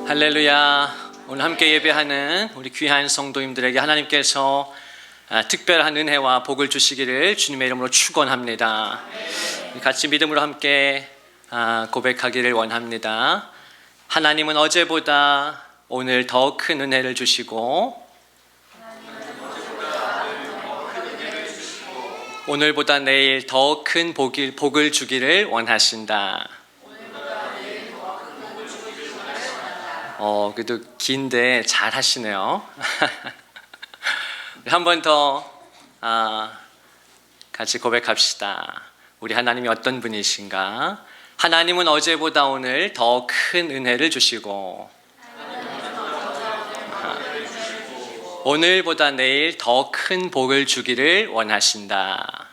할렐루야. 오늘 함께 예배하는 우리 귀한 성도님들에게 하나님께서 특별한 은혜와 복을 주시기를 주님의 이름으로 축원합니다. 같이 믿음으로 함께 고백하기를 원합니다. 하나님은 어제보다 오늘 더 큰 은혜를 주시고 오늘보다 내일 더 큰 복을 주기를 원하신다. 그래도 긴데 잘 하시네요. 한 번 더 같이 고백합시다. 우리 하나님이 어떤 분이신가? 하나님은 어제보다 오늘 더 큰 은혜를 주시고 오늘보다 내일 더 큰 복을 주기를 원하신다.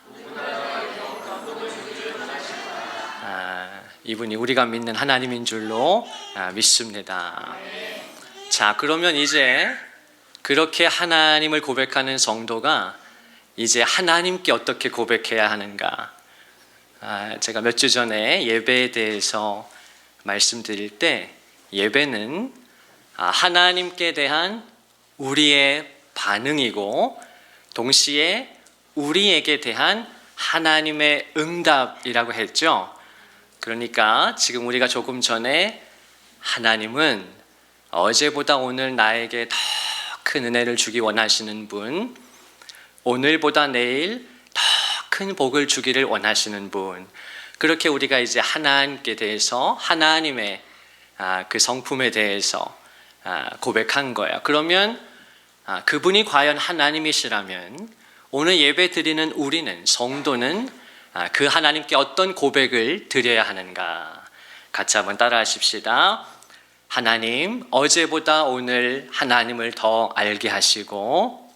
이분이 우리가 믿는 하나님인 줄로 믿습니다. 자, 그러면 이제 그렇게 하나님을 고백하는 성도가 이제 하나님께 어떻게 고백해야 하는가? 제가 몇 주 전에 예배에 대해서 말씀드릴 때 예배는 하나님께 대한 우리의 반응이고 동시에 우리에게 대한 하나님의 응답이라고 했죠. 그러니까 지금 우리가 조금 전에 하나님은 어제보다 오늘 나에게 더 큰 은혜를 주기 원하시는 분, 오늘보다 내일 더 큰 복을 주기를 원하시는 분, 그렇게 우리가 이제 하나님께 대해서 하나님의 그 성품에 대해서 고백한 거예요. 그러면 그분이 과연 하나님이시라면 오늘 예배 드리는 우리는 성도는 그 하나님께 어떤 고백을 드려야 하는가? 같이 한번 따라 하십시다. 하나님, 어제보다 오늘 하나님을 더 알게 하시고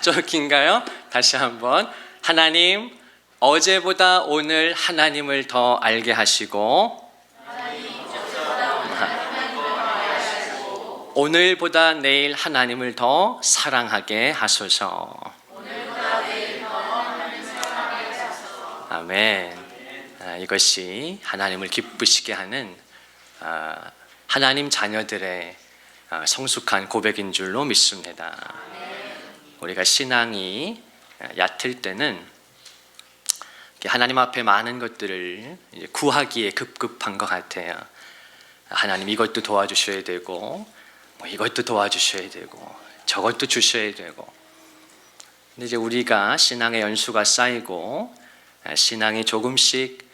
좀 긴가요? 다시 한번. 하나님, 어제보다 오늘 하나님을 더 알게 하시고 오늘보다 내일 하나님을 더 사랑하게 하소서. 아멘. 이것이 하나님을 기쁘시게 하는 하나님 자녀들의 성숙한 고백인 줄로 믿습니다. 우리가 신앙이 얕을 때는 하나님 앞에 많은 것들을 구하기에 급급한 것 같아요. 하나님 이것도 도와주셔야 되고 이것도 도와주셔야 되고 저것도 주셔야 되고. 근데 이제 우리가 신앙의 연수가 쌓이고 신앙이 조금씩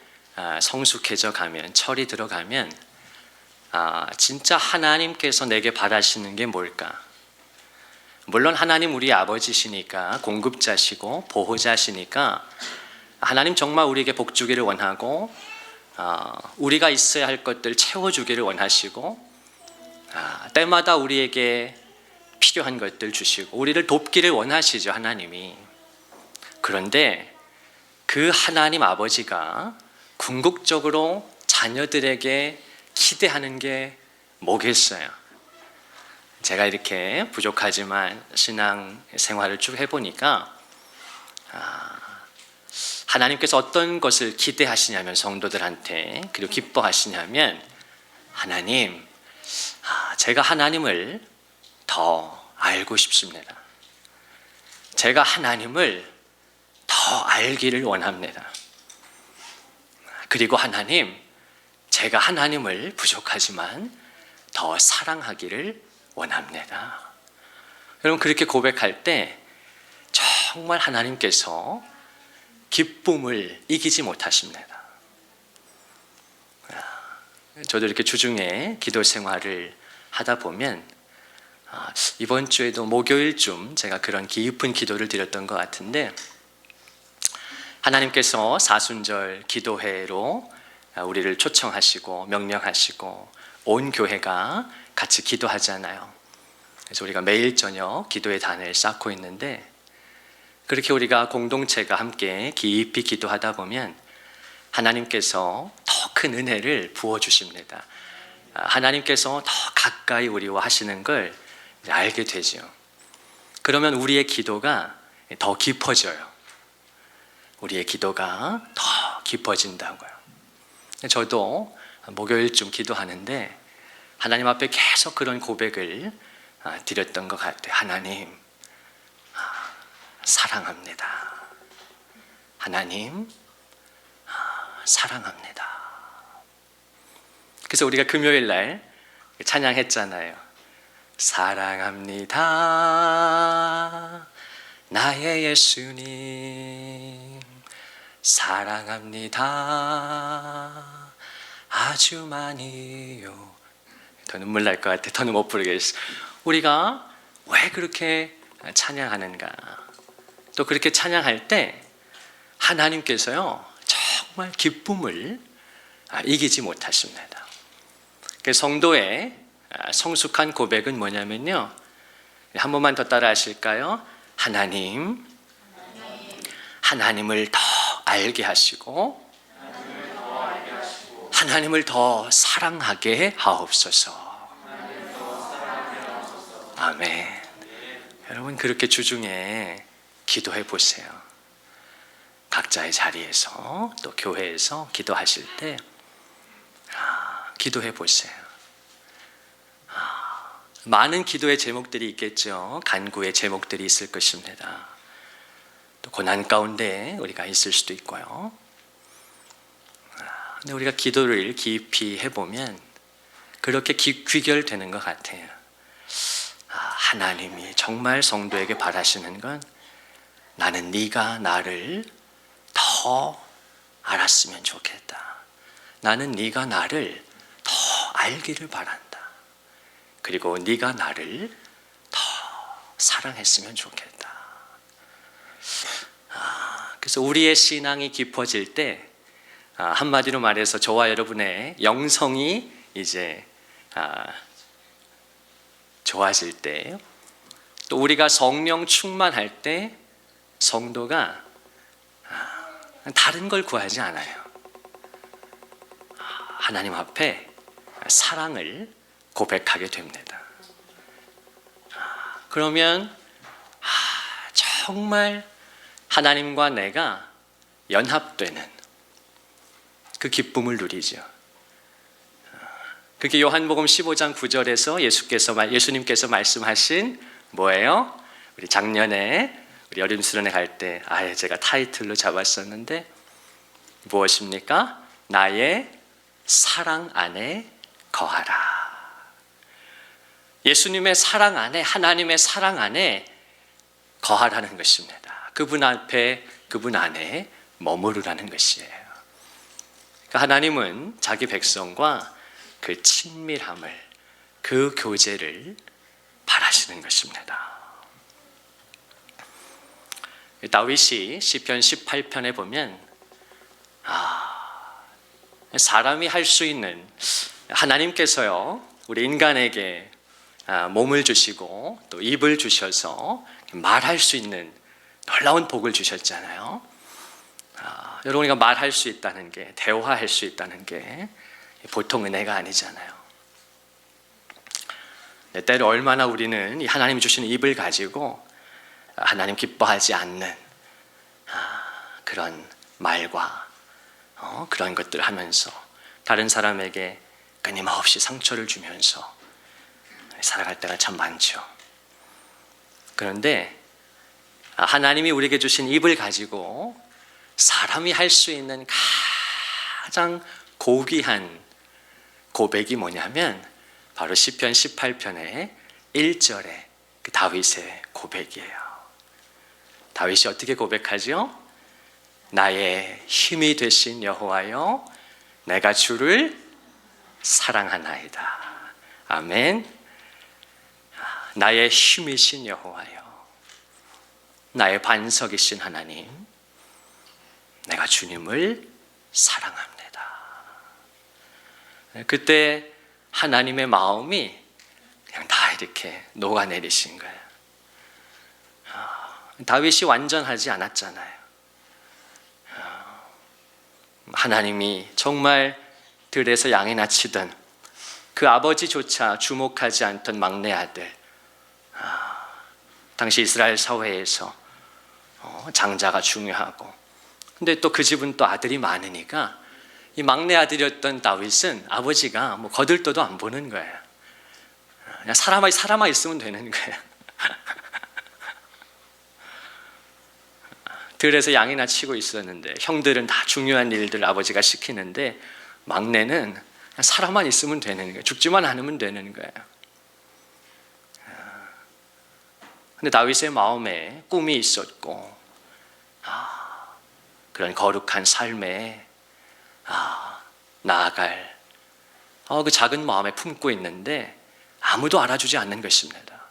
성숙해져 가면, 철이 들어가면 진짜 하나님께서 내게 바라시는 게 뭘까? 물론 하나님 우리 아버지시니까, 공급자시고 보호자시니까 하나님 정말 우리에게 복 주기를 원하고 우리가 있어야 할 것들 채워주기를 원하시고 때마다 우리에게 필요한 것들 주시고 우리를 돕기를 원하시죠, 하나님이. 그런데 그 하나님 아버지가 궁극적으로 자녀들에게 기대하는 게 뭐겠어요? 제가 이렇게 부족하지만 신앙 생활을 쭉 해보니까 하나님께서 어떤 것을 기대하시냐면 성도들한테, 그리고 기뻐하시냐면 하나님, 제가 하나님을 더 알고 싶습니다. 제가 하나님을 더 알기를 원합니다. 그리고 하나님, 제가 하나님을 부족하지만 더 사랑하기를 원합니다. 여러분, 그렇게 고백할 때 정말 하나님께서 기쁨을 이기지 못하십니다. 저도 이렇게 주중에 기도 생활을 하다 보면 이번 주에도 목요일쯤 제가 그런 깊은 기도를 드렸던 것 같은데, 하나님께서 사순절 기도회로 우리를 초청하시고 명령하시고 온 교회가 같이 기도하잖아요. 그래서 우리가 매일 저녁 기도의 단을 쌓고 있는데, 그렇게 우리가 공동체가 함께 깊이 기도하다 보면 하나님께서 더 큰 은혜를 부어주십니다. 하나님께서 더 가까이 우리와 하시는 걸 알게 되죠. 그러면 우리의 기도가 더 깊어져요. 우리의 기도가 더 깊어진다고요. 저도 목요일쯤 기도하는데 하나님 앞에 계속 그런 고백을 드렸던 것 같아요. 하나님, 사랑합니다. 하나님, 사랑합니다. 그래서 우리가 금요일 날 찬양했잖아요. 사랑합니다. 나의 예수님. 사랑합니다. 아주 많이요. 더 눈물 날 것 같아. 더는 못 부르겠어. 우리가 왜 그렇게 찬양하는가? 또 그렇게 찬양할 때 하나님께서요 정말 기쁨을 이기지 못하십니다. 그 성도의 성숙한 고백은 뭐냐면요, 한 번만 더 따라 하실까요? 하나님을 더 알게 하시고 하나님을 더 사랑하게 하옵소서. 아멘. 여러분 그렇게 주중에 기도해 보세요. 각자의 자리에서 또 교회에서 기도하실 때 기도해 보세요. 많은 기도의 제목들이 있겠죠. 간구의 제목들이 있을 것입니다. 또 고난 가운데 우리가 있을 수도 있고요. 근데 우리가 기도를 깊이 해보면 그렇게 귀결되는 것 같아요. 하나님이 정말 성도에게 바라시는 건 나는 네가 나를 더 알았으면 좋겠다. 나는 네가 나를 더 알기를 바란다. 그리고 네가 나를 더 사랑했으면 좋겠다. 그래서 우리의 신앙이 깊어질 때 한마디로 말해서 저와 여러분의 영성이 이제 좋아질 때, 또 우리가 성령 충만할 때 성도가 다른 걸 구하지 않아요. 하나님 앞에 사랑을 고백하게 됩니다. 그러면 정말 하나님과 내가 연합되는 그 기쁨을 누리죠. 그게 요한복음 15장 9절에서 예수님께서 말씀하신 뭐예요? 우리 작년에 우리 여름 수련회 갈 때 제가 타이틀로 잡았었는데 무엇입니까? 나의 사랑 안에 거하라. 예수님의 사랑 안에, 하나님의 사랑 안에 거하라는 것입니다. 그분 앞에, 그분 안에 머무르라는 것이에요. 그러니까 하나님은 자기 백성과 그 친밀함을, 그 교제를 바라시는 것입니다. 다윗이 시편 18편에 보면 사람이 할 수 있는, 하나님께서요 우리 인간에게 몸을 주시고 또 입을 주셔서 말할 수 있는 놀라운 복을 주셨잖아요. 여러분이가 말할 수 있다는 게, 대화할 수 있다는 게 보통 은혜가 아니잖아요. 때로 얼마나 우리는 이 하나님이 주시는 입을 가지고 하나님 기뻐하지 않는 그런 말과 그런 것들을 하면서 다른 사람에게 끊임없이 상처를 주면서 살아갈 때가 참 많죠. 그런데 하나님이 우리에게 주신 입을 가지고 사람이 할 수 있는 가장 고귀한 고백이 뭐냐면 바로 시편 18편의 1절의 그 다윗의 고백이에요. 다윗이 어떻게 고백하죠? 나의 힘이 되신 여호와여, 내가 주를 사랑하나이다. 아멘. 나의 힘이신 여호와여, 나의 반석이신 하나님, 내가 주님을 사랑합니다. 그때 하나님의 마음이 그냥 다 이렇게 녹아내리신 거예요. 다윗이 완전하지 않았잖아요. 하나님이 정말 들에서 양이나 치던 그 아버지조차 주목하지 않던 막내 아들, 당시 이스라엘 사회에서 장자가 중요하고, 근데 또 그 집은 또 아들이 많으니까 이 막내 아들이었던 다윗은 아버지가 뭐 거들떠도 안 보는 거예요. 그냥 살아만 있으면 되는 거예요. 들에서 양이나 치고 있었는데 형들은 다 중요한 일들 아버지가 시키는데 막내는 그냥 살아만 있으면 되는 거예요. 죽지만 않으면 되는 거예요. 근데 다윗의 마음에 꿈이 있었고 그런 거룩한 삶에 나아갈 그 작은 마음에 품고 있는데 아무도 알아주지 않는 것입니다.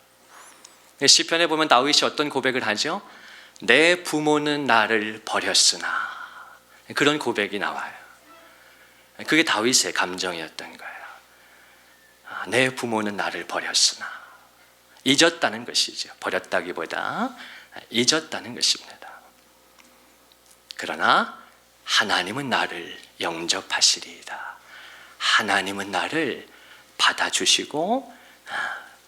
시편에 보면 다윗이 어떤 고백을 하죠? 내 부모는 나를 버렸으나, 그런 고백이 나와요. 그게 다윗의 감정이었던 거예요. 내 부모는 나를 버렸으나, 잊었다는 것이죠. 버렸다기보다 잊었다는 것입니다. 그러나 하나님은 나를 영접하시리이다. 하나님은 나를 받아주시고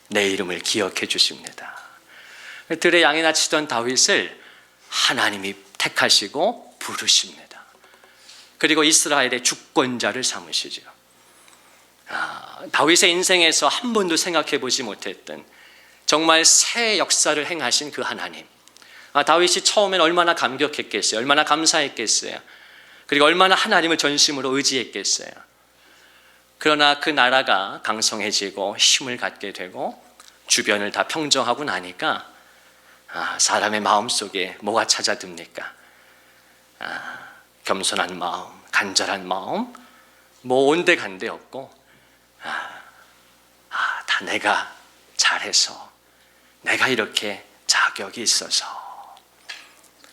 내 이름을 기억해 주십니다. 들에 양이나 치던 다윗을 하나님이 택하시고 부르십니다. 그리고 이스라엘의 주권자를 삼으시죠. 다윗의 인생에서 한 번도 생각해 보지 못했던 정말 새 역사를 행하신 그 하나님. 다윗이 처음엔 얼마나 감격했겠어요. 얼마나 감사했겠어요. 그리고 얼마나 하나님을 전심으로 의지했겠어요. 그러나 그 나라가 강성해지고 힘을 갖게 되고 주변을 다 평정하고 나니까 사람의 마음속에 뭐가 찾아듭니까? 겸손한 마음, 간절한 마음, 뭐 온데간데 없고 다 내가 잘해서, 내가 이렇게 자격이 있어서,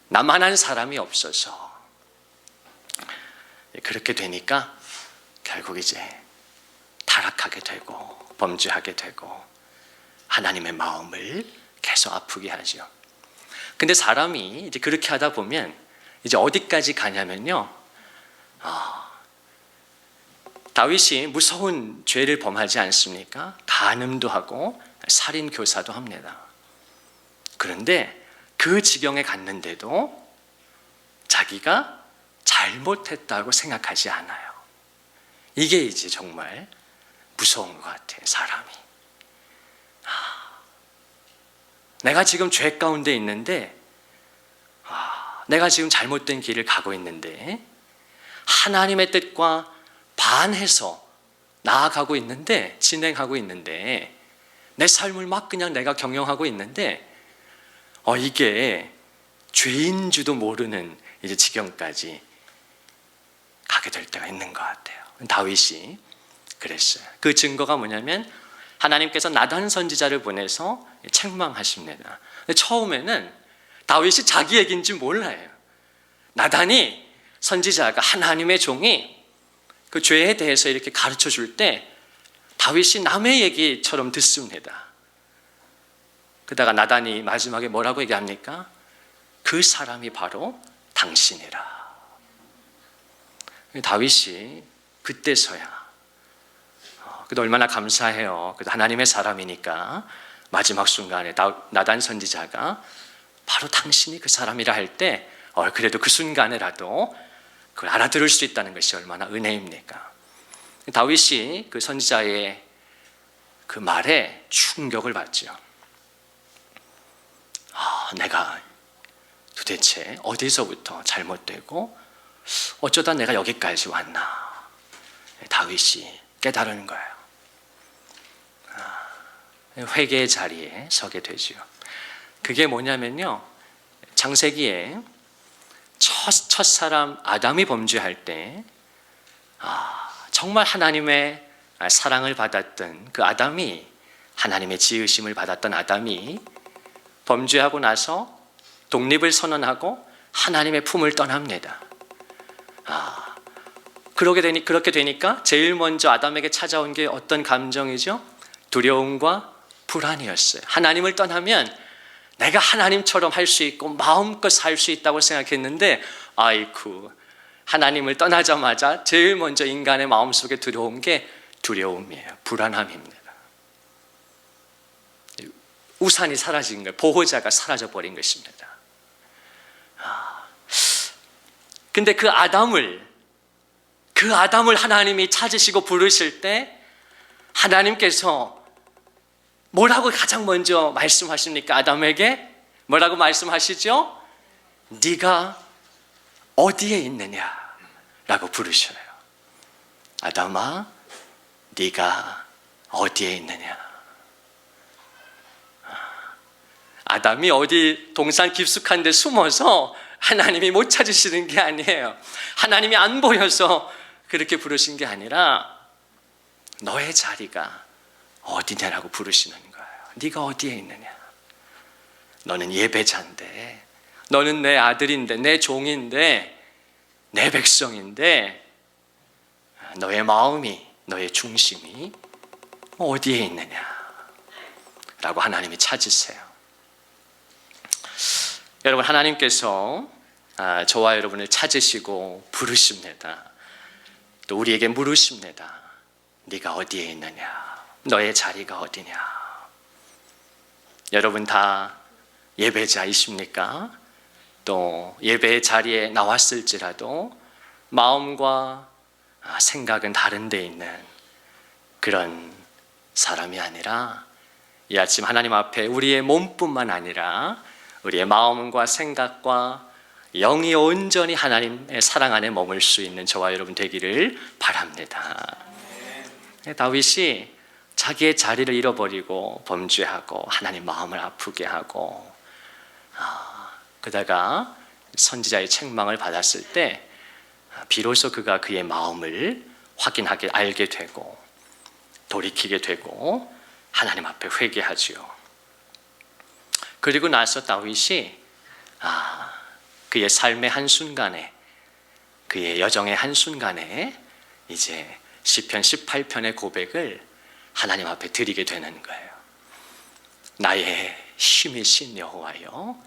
나만한 사람이 없어서, 그렇게 되니까 결국 이제 타락하게 되고 범죄하게 되고 하나님의 마음을 계속 아프게 하죠. 근데 사람이 이제 그렇게 하다 보면 이제 어디까지 가냐면요, 다윗이 무서운 죄를 범하지 않습니까? 간음도 하고 살인 교사도 합니다. 그런데 그 지경에 갔는데도 자기가 잘못했다고 생각하지 않아요. 이게 이제 정말 무서운 것 같아요, 사람이. 내가 지금 죄 가운데 있는데, 내가 지금 잘못된 길을 가고 있는데, 하나님의 뜻과 반해서 나아가고 있는데, 진행하고 있는데, 내 삶을 막 그냥 내가 경영하고 있는데, 이게 죄인 줄도 모르는 이제 지경까지 가게 될 때가 있는 것 같아요. 다윗이 그랬어요. 그 증거가 뭐냐면 하나님께서 나단 선지자를 보내서 책망하십니다. 근데 처음에는 다윗이 자기 얘기인지 몰라요. 나단이, 선지자가, 하나님의 종이 그 죄에 대해서 이렇게 가르쳐 줄 때 다윗이 남의 얘기처럼 듣습니다. 그러다가 나단이 마지막에 뭐라고 얘기합니까? 그 사람이 바로 당신이라. 다윗이 그때서야, 그래도 얼마나 감사해요. 그래도 하나님의 사람이니까 마지막 순간에 나단 선지자가 바로 당신이 그 사람이라 할 때 그래도 그 순간에라도 그걸 알아들을 수 있다는 것이 얼마나 은혜입니까? 다윗이 그 선지자의 그 말에 충격을 받죠. 내가 도대체 어디서부터 잘못되고 어쩌다 내가 여기까지 왔나. 다윗이 깨달은 거예요. 회개의 자리에 서게 되죠. 그게 뭐냐면요, 창세기에 첫사람 아담이 범죄할 때 정말 하나님의 사랑을 받았던 그 아담이, 하나님의 지으심을 받았던 아담이 범죄하고 나서 독립을 선언하고 하나님의 품을 떠납니다. 그렇게 되니까 제일 먼저 아담에게 찾아온 게 어떤 감정이죠? 두려움과 불안이었어요. 하나님을 떠나면 내가 하나님처럼 할 수 있고 마음껏 살 수 있다고 생각했는데, 아이쿠, 하나님을 떠나자마자 제일 먼저 인간의 마음속에 들어온 게 두려움이에요. 불안함입니다. 우산이 사라진 거예요. 보호자가 사라져 버린 것입니다. 근데 그 아담을 그 아담을 하나님이 찾으시고 부르실 때 하나님께서 뭐라고 가장 먼저 말씀하십니까? 아담에게 뭐라고 말씀하시죠? 네가 어디에 있느냐라고 부르셔요. 아담아, 네가 어디에 있느냐? 아담이 어디 동산 깊숙한 데 숨어서 하나님이 못 찾으시는 게 아니에요. 하나님이 안 보여서 그렇게 부르신 게 아니라 너의 자리가 어디냐라고 부르시는 거예요. 네가 어디에 있느냐? 너는 예배자인데, 너는 내 아들인데, 내 종인데, 내 백성인데, 너의 마음이, 너의 중심이 어디에 있느냐? 라고 하나님이 찾으세요. 여러분, 하나님께서 저와 여러분을 찾으시고 부르십니다. 또 우리에게 물으십니다. 네가 어디에 있느냐? 너의 자리가 어디냐? 여러분 다 예배자이십니까? 또 예배의 자리에 나왔을지라도 마음과 생각은 다른 데 있는 그런 사람이 아니라 이 아침 하나님 앞에 우리의 몸뿐만 아니라 우리의 마음과 생각과 영이 온전히 하나님의 사랑 안에 머물 수 있는 저와 여러분 되기를 바랍니다. 다윗이 자기의 자리를 잃어버리고 범죄하고 하나님 마음을 아프게 하고 그다가 선지자의 책망을 받았을 때 비로소 그가 그의 마음을 확인하게 알게 되고 돌이키게 되고 하나님 앞에 회개하지요. 그리고 나서 다윗이 그의 삶의 한순간에, 그의 여정의 한순간에 이제 시편 18편의 고백을 하나님 앞에 드리게 되는 거예요. 나의 힘이신 여호와여,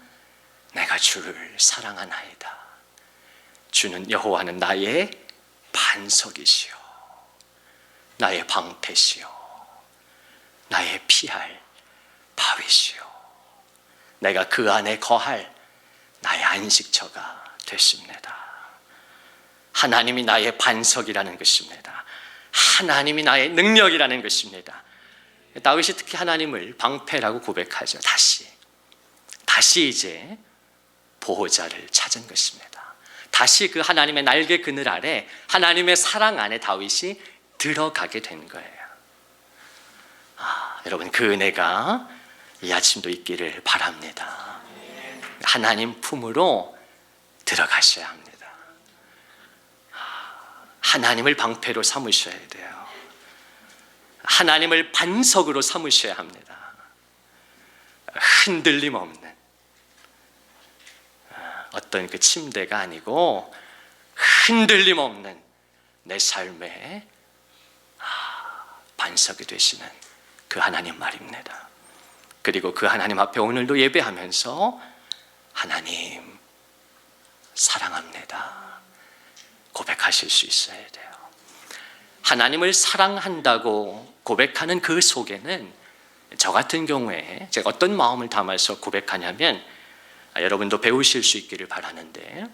내가 주를 사랑하나이다. 주는 여호와는 나의 반석이시오, 나의 방패시오, 나의 피할 바위시오. 내가 그 안에 거할 나의 안식처가 됐습니다. 하나님이 나의 반석이라는 것입니다. 하나님이 나의 능력이라는 것입니다. 다윗이 특히 하나님을 방패라고 고백하죠. 다시 이제 보호자를 찾은 것입니다. 다시 그 하나님의 날개 그늘 아래, 하나님의 사랑 안에 다윗이 들어가게 된 거예요. 여러분, 그 은혜가 이 아침도 있기를 바랍니다. 하나님 품으로 들어가셔야 합니다. 하나님을 방패로 삼으셔야 돼요. 하나님을 반석으로 삼으셔야 합니다. 흔들림 없는 어떤 그 침대가 아니고 흔들림 없는 내 삶의 반석이 되시는 그 하나님 말입니다. 그리고 그 하나님 앞에 오늘도 예배하면서 하나님 사랑합니다 고백하실 수 있어야 돼요. 하나님을 사랑한다고 고백하는 그 속에는 저 같은 경우에 제가 어떤 마음을 담아서 고백하냐면 여러분도 배우실 수 있기를 바라는데,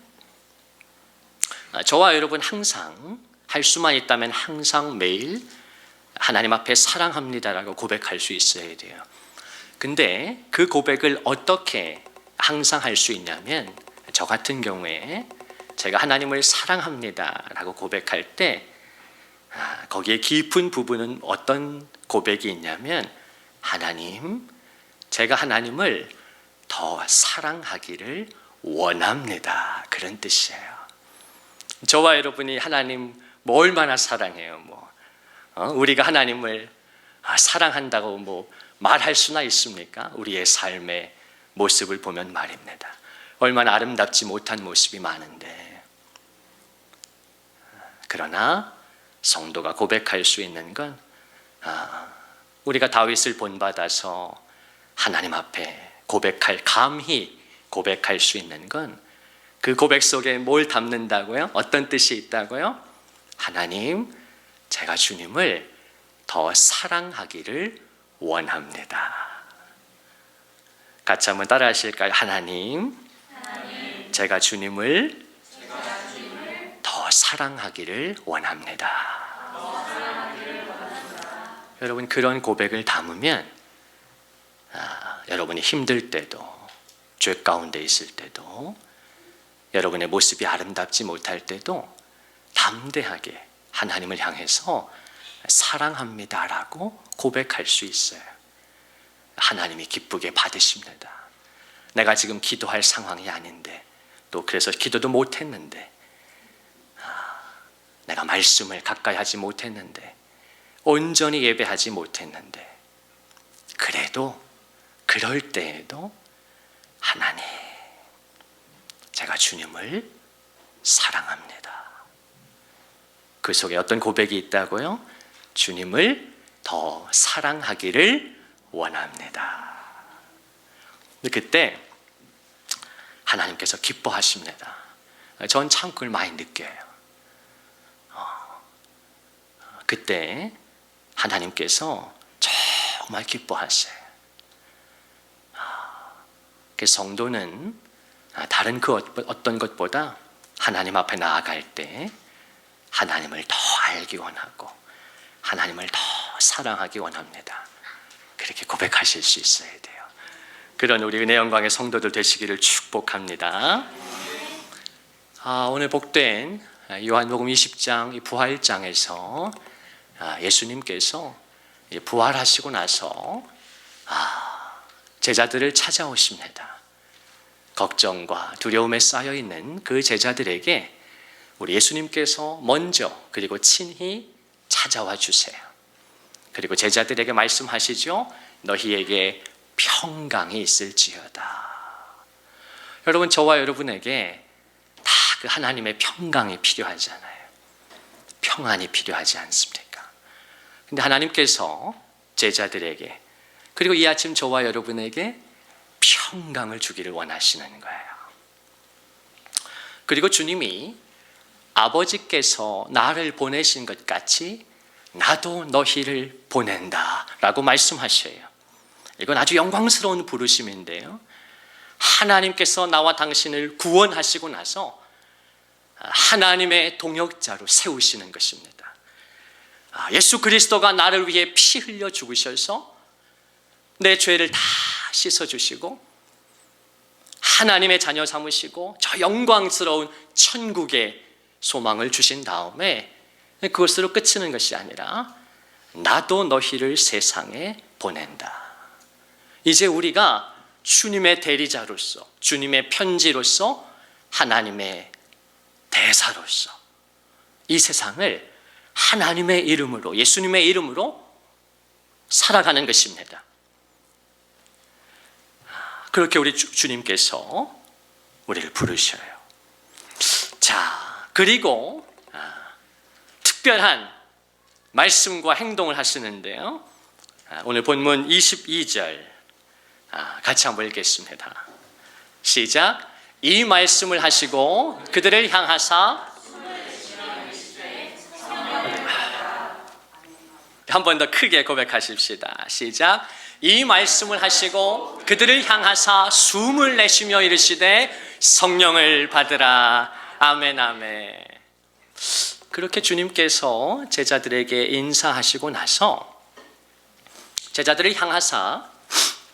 저와 여러분 항상 할 수만 있다면 항상 매일 하나님 앞에 사랑합니다라고 고백할 수 있어야 돼요. 근데 그 고백을 어떻게 항상 할 수 있냐면, 저 같은 경우에 제가 하나님을 사랑합니다라고 고백할 때 거기에 깊은 부분은 어떤 고백이 있냐면, 하나님, 제가 하나님을 더 사랑하기를 원합니다, 그런 뜻이에요. 저와 여러분이 하나님 뭐 얼마나 사랑해요? 우리가 하나님을 사랑한다고 말할 수나 있습니까? 우리의 삶의 모습을 보면 말입니다. 얼마나 아름답지 못한 모습이 많은데, 그러나 성도가 고백할 수 있는 건, 우리가 다윗을 본받아서 하나님 앞에 감히 고백할 수 있는 건, 그 고백 속에 뭘 담는다고요? 어떤 뜻이 있다고요? 하나님, 제가 주님을 더 사랑하기를 원합니다. 같이 한번 따라 하실까요? 하나님, 제가 주님을 더 사랑하기를 원합니다. 여러분, 그런 고백을 담으면 여러분이 힘들 때도, 죄 가운데 있을 때도, 여러분의 모습이 아름답지 못할 때도 담대하게 하나님을 향해서 사랑합니다라고 고백할 수 있어요. 하나님이 기쁘게 받으십니다. 내가 지금 기도할 상황이 아닌데, 또 그래서 기도도 못했는데, 내가 말씀을 가까이 하지 못했는데, 온전히 예배하지 못했는데, 그래도 그럴 때에도 하나님, 제가 주님을 사랑합니다. 그 속에 어떤 고백이 있다고요? 주님을 더 사랑하기를 원합니다. 그때 하나님께서 기뻐하십니다. 전 참 그걸 많이 느껴요. 그때 하나님께서 정말 기뻐하세요. 그 성도는 다른 그 어떤 것보다 하나님 앞에 나아갈 때 하나님을 더 알기 원하고 하나님을 더 사랑하기 원합니다. 그렇게 고백하실 수 있어야 돼요. 그런 우리 은혜 영광의 성도들 되시기를 축복합니다. 오늘 복된 요한복음 20장 이 부활장에서 예수님께서 부활하시고 나서 제자들을 찾아오십니다. 걱정과 두려움에 쌓여있는 그 제자들에게 우리 예수님께서 먼저 그리고 친히 찾아와 주세요. 그리고 제자들에게 말씀하시죠. 너희에게 평강이 있을지어다. 여러분, 저와 여러분에게 다 그 하나님의 평강이 필요하잖아요. 평안이 필요하지 않습니까? 근데 하나님께서 제자들에게, 그리고 이 아침 저와 여러분에게 평강을 주기를 원하시는 거예요. 그리고 주님이 아버지께서 나를 보내신 것 같이 나도 너희를 보낸다 라고 말씀하셔요. 이건 아주 영광스러운 부르심인데요, 하나님께서 나와 당신을 구원하시고 나서 하나님의 동역자로 세우시는 것입니다. 예수 그리스도가 나를 위해 피 흘려 죽으셔서 내 죄를 다 씻어주시고 하나님의 자녀 삼으시고 저 영광스러운 천국의 소망을 주신 다음에 그것으로 끝이는 것이 아니라 나도 너희를 세상에 보낸다. 이제 우리가 주님의 대리자로서, 주님의 편지로서, 하나님의 대사로서 이 세상을 하나님의 이름으로, 예수님의 이름으로 살아가는 것입니다. 그렇게 우리 주님께서 우리를 부르셔요. 자, 그리고 특별한 말씀과 행동을 하시는데요, 오늘 본문 22절 같이 한번 읽겠습니다. 시작. 이 말씀을 하시고 그들을 향하사, 한 번 더 크게 고백하십시다. 시작. 이 말씀을 하시고 그들을 향하사 숨을 내쉬며 이르시되 성령을 받으라. 아멘, 아멘. 그렇게 주님께서 제자들에게 인사하시고 나서 제자들을 향하사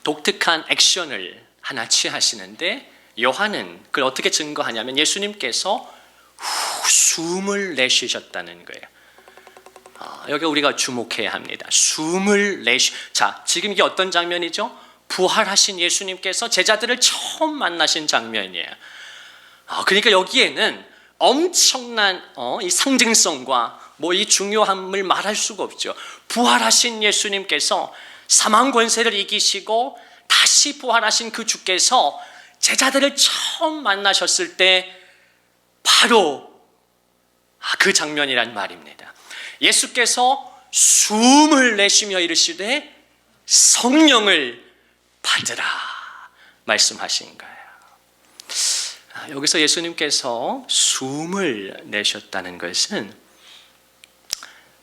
독특한 액션을 하나 취하시는데, 요한은 그걸 어떻게 증거하냐면 예수님께서 숨을 내쉬셨다는 거예요. 여기 우리가 주목해야 합니다. 숨을 자, 지금 이게 어떤 장면이죠? 부활하신 예수님께서 제자들을 처음 만나신 장면이에요. 그러니까 여기에는 엄청난 이 상징성과 이 중요함을 말할 수가 없죠. 부활하신 예수님께서 사망 권세를 이기시고 다시 부활하신 그 주께서 제자들을 처음 만나셨을 때 바로 그 장면이란 말입니다. 예수께서 숨을 내쉬며 이르시되 성령을 받으라 말씀하신 거예요. 여기서 예수님께서 숨을 내셨다는 것은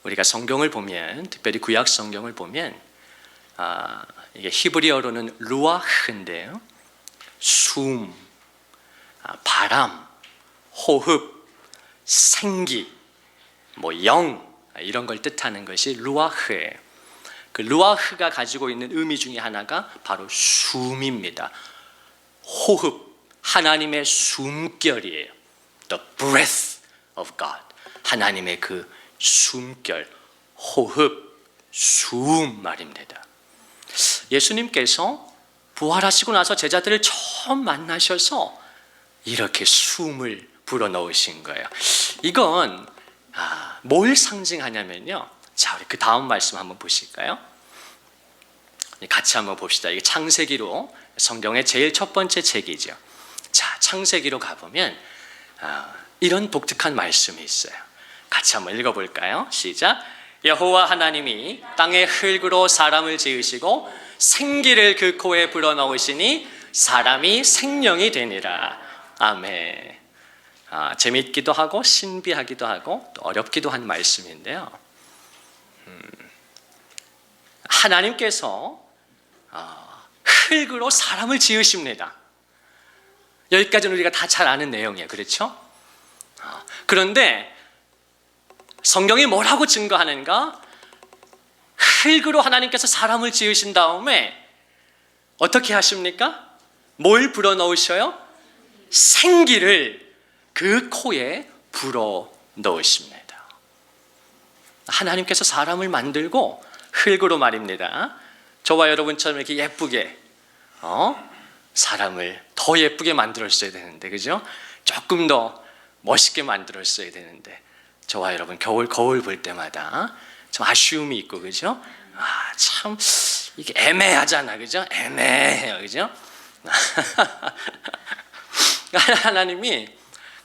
우리가 성경을 보면, 특별히 구약 성경을 보면 이게 히브리어로는 루아흐인데요, 숨, 바람, 호흡, 생기, 영 이런 걸 뜻하는 것이 루아흐예요. 그 루아흐가 가지고 있는 의미 중에 하나가 바로 숨입니다. 호흡, 하나님의 숨결이에요. The breath of God. 하나님의 그 숨결, 호흡, 숨 말입니다. 예수님께서 부활하시고 나서 제자들을 처음 만나셔서 이렇게 숨을 불어넣으신 거예요. 이건 뭘 상징하냐면요. 자, 우리 그 다음 말씀 한번 보실까요? 같이 한번 봅시다. 이게 창세기로 성경의 제일 첫 번째 책이죠. 자, 창세기로 가보면 이런 독특한 말씀이 있어요. 같이 한번 읽어볼까요? 시작. 여호와 하나님이 땅의 흙으로 사람을 지으시고 생기를 그 코에 불어넣으시니 사람이 생명이 되니라. 아멘. 재미있기도 하고 신비하기도 하고 또 어렵기도 한 말씀인데요. 하나님께서 흙으로 사람을 지으십니다. 여기까지는 우리가 다 잘 아는 내용이에요. 그렇죠? 그런데 성경이 뭐라고 증거하는가? 흙으로 하나님께서 사람을 지으신 다음에 어떻게 하십니까? 뭘 불어넣으셔요? 생기를 그 코에 불어넣으십니다. 하나님께서 사람을 만들고 흙으로 말입니다. 저와 여러분처럼 이렇게 예쁘게 사람을 더 예쁘게 만들었어야 되는데, 그죠? 조금 더 멋있게 만들었어야 되는데 저와 여러분 거울 볼 때마다 좀 아쉬움이 있고, 그죠? 참 이게 애매하잖아, 그죠? 애매해요, 그죠? 하나님이